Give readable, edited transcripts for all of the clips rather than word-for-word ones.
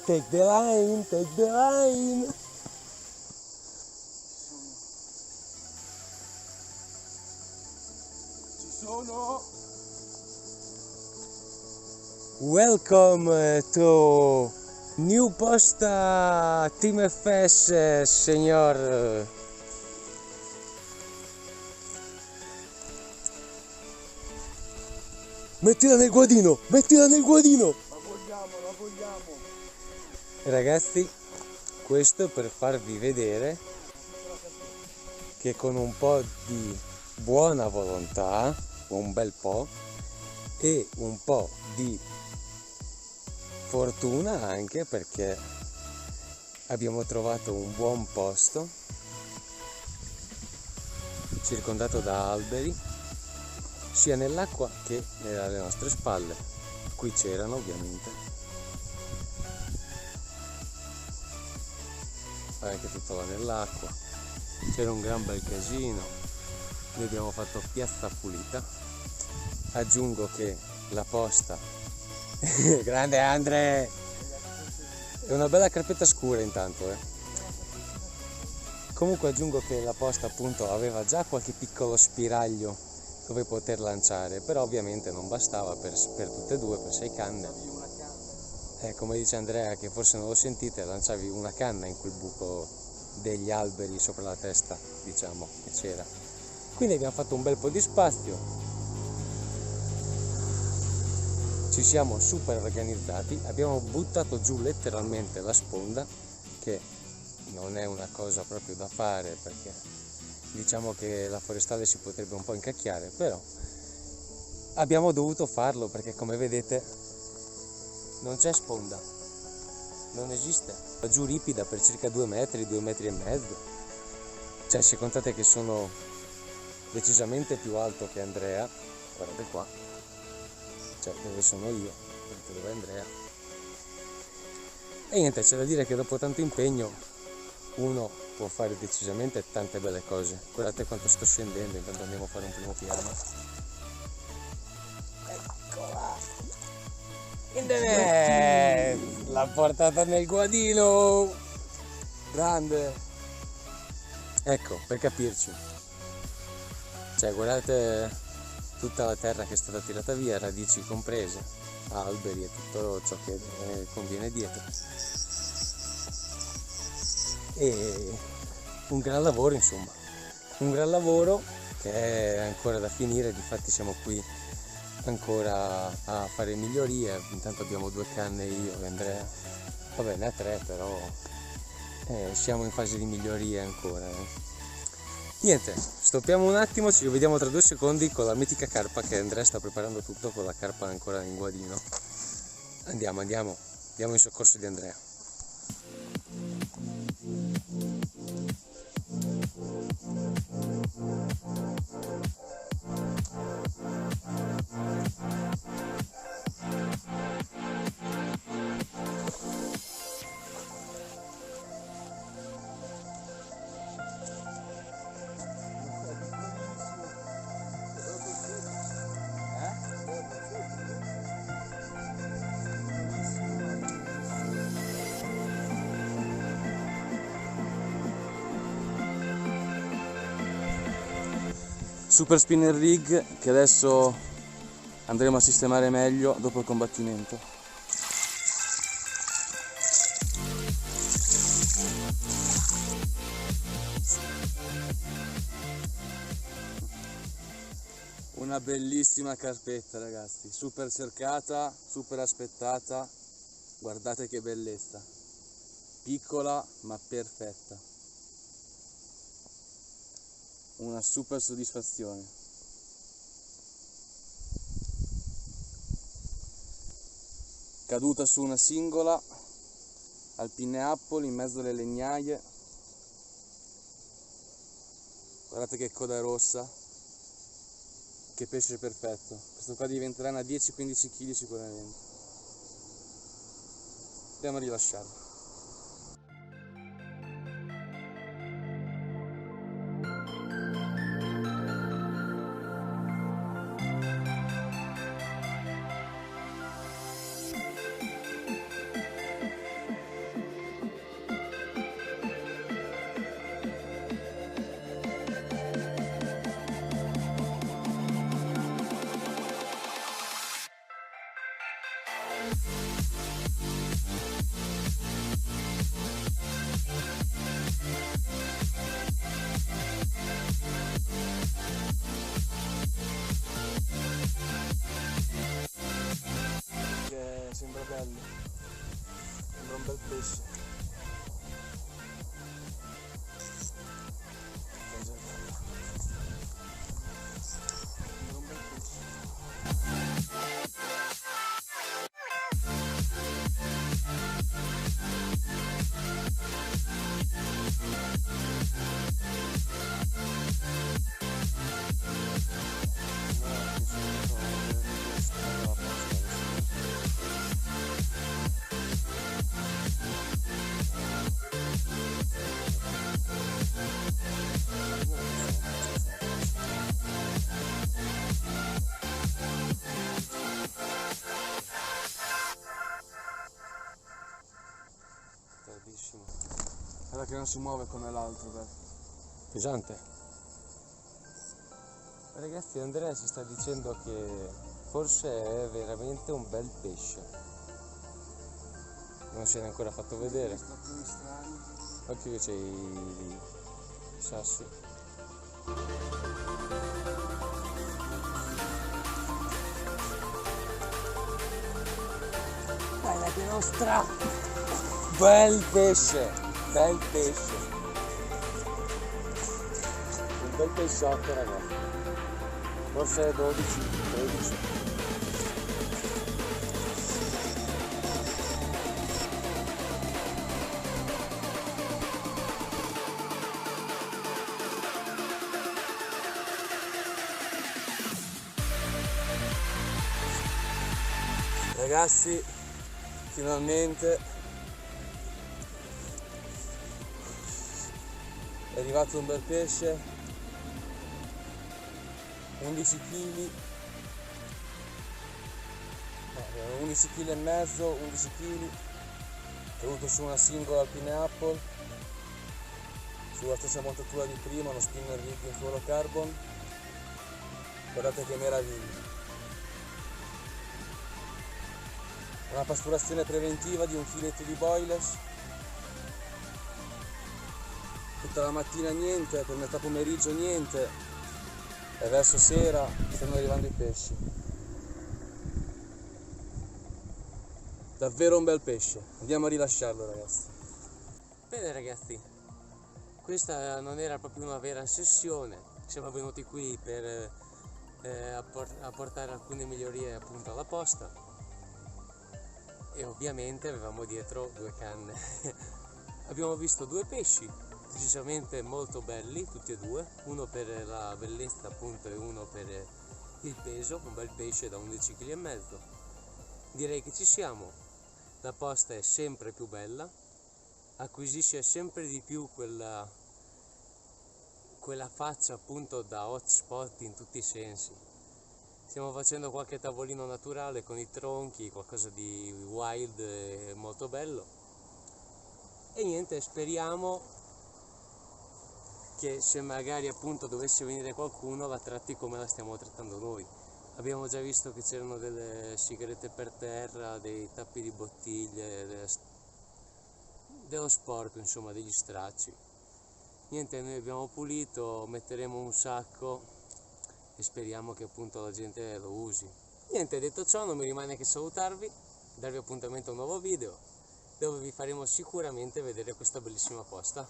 Take the line, take the line. Ci sono. Welcome to New Posta Team FS, signor. Mettila nel guadino, mettila nel guadino. La vogliamo. Ragazzi, questo per farvi vedere che con un po' di buona volontà, un bel po', e un po' di fortuna anche, perché abbiamo trovato un buon posto circondato da alberi sia nell'acqua che alle nostre spalle. Qui c'erano ovviamente anche tutto là nell'acqua, c'era un gran bel casino, noi abbiamo fatto piazza pulita. Aggiungo che la posta grande Andre, è una bella carpetta scura intanto, Comunque aggiungo che la posta appunto aveva già qualche piccolo spiraglio dove poter lanciare, però ovviamente non bastava per tutte e due, per 6 canne. Come dice Andrea, che forse non lo sentite, lanciavi una canna in quel buco degli alberi sopra la testa, diciamo, che c'era. Quindi abbiamo fatto un bel po' di spazio, ci siamo super organizzati, abbiamo buttato giù letteralmente la sponda, che non è una cosa proprio da fare, perché diciamo che la forestale si potrebbe un po' incacchiare, però abbiamo dovuto farlo perché, come vedete, non c'è sponda, non esiste. Va giù ripida per circa 2 metri, 2 metri e mezzo. Cioè, se contate che sono decisamente più alto che Andrea, guardate qua, cioè dove sono io, guardate dove è Andrea. E niente, c'è da dire che dopo tanto impegno uno può fare decisamente tante belle cose. Guardate quanto sto scendendo, intanto andiamo a fare un primo piano. Eccola! In the net! L'ha portata nel guadino! Grande! Ecco, per capirci. Cioè, guardate tutta la terra che è stata tirata via, radici comprese, alberi e tutto ciò che conviene dietro. E un gran lavoro, insomma, un gran lavoro che è ancora da finire. Difatti siamo qui ancora a fare migliorie. Intanto abbiamo 2 canne io e Andrea, vabbè, ne ha 3, però siamo in fase di migliorie ancora. Niente, stoppiamo un attimo, ci rivediamo tra 2 secondi con la mitica carpa, che Andrea sta preparando tutto con la carpa ancora in guadino. Andiamo in soccorso di Andrea. Super spinner rig che adesso andremo a sistemare meglio dopo il combattimento. Una bellissima carpetta, ragazzi, super cercata, super aspettata, guardate che bellezza, piccola ma perfetta. Una super soddisfazione. Caduta su una singola al Pinne Apple in mezzo alle legnaie. Guardate che coda rossa, che pesce perfetto. Questo qua diventerà una 10-15 kg sicuramente. Andiamo a rilasciarlo. Che sembra bello, sembra un bel pesce. Sembra un bel pesce. Tardissimo. Guarda che non si muove come l'altro, beh. Pesante. Ragazzi, Andrea ci sta dicendo che forse è veramente un bel pesce. Non se n'è ancora fatto vedere. Stazioni strani. Occhio che c'è i sassi. Guarda che nostra! Bel pesce! Bel pesce! Un bel pesciotto, ragazzi. Forse 12, 13. Ragazzi, finalmente è arrivato un bel pesce, 11 kg, 11 kg e mezzo, 11 kg, tenuto su una singola pineapple, sulla stessa montatura di prima, uno spinner rig in fluorocarbon. Guardate che meraviglia! Una pasturazione preventiva di un filetto di boilers. Tutta la mattina niente, per metà pomeriggio niente, e verso sera stanno arrivando i pesci. Davvero un bel pesce. Andiamo a rilasciarlo, ragazzi. Bene ragazzi, questa non era proprio una vera sessione, siamo venuti qui per apportare alcune migliorie appunto alla posta e ovviamente avevamo dietro due canne. Abbiamo visto due pesci decisamente molto belli, tutti e due, uno per la bellezza appunto e uno per il peso, un bel pesce da 11,5 kg. Direi che ci siamo, la posta è sempre più bella, acquisisce sempre di più quella faccia appunto da hotspot in tutti i sensi. Stiamo facendo qualche tavolino naturale con i tronchi, qualcosa di wild e molto bello. E niente, speriamo che se magari appunto dovesse venire qualcuno la tratti come la stiamo trattando noi. Abbiamo già visto che c'erano delle sigarette per terra, dei tappi di bottiglie, dello sporco, insomma degli stracci. Niente, noi abbiamo pulito, metteremo un sacco e speriamo che appunto la gente lo usi. Niente, detto ciò non mi rimane che salutarvi, darvi appuntamento a un nuovo video dove vi faremo sicuramente vedere questa bellissima posta.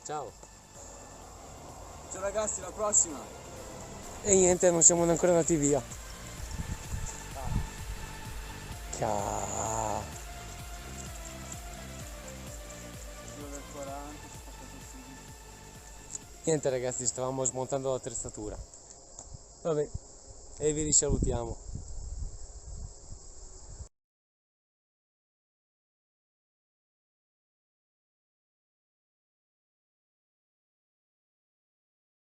Ciao! Ciao ragazzi, alla prossima! E niente, non siamo ancora andati via. Ciao! 2,40, Niente ragazzi, stavamo smontando l'attrezzatura. Vabbè, e vi risalutiamo.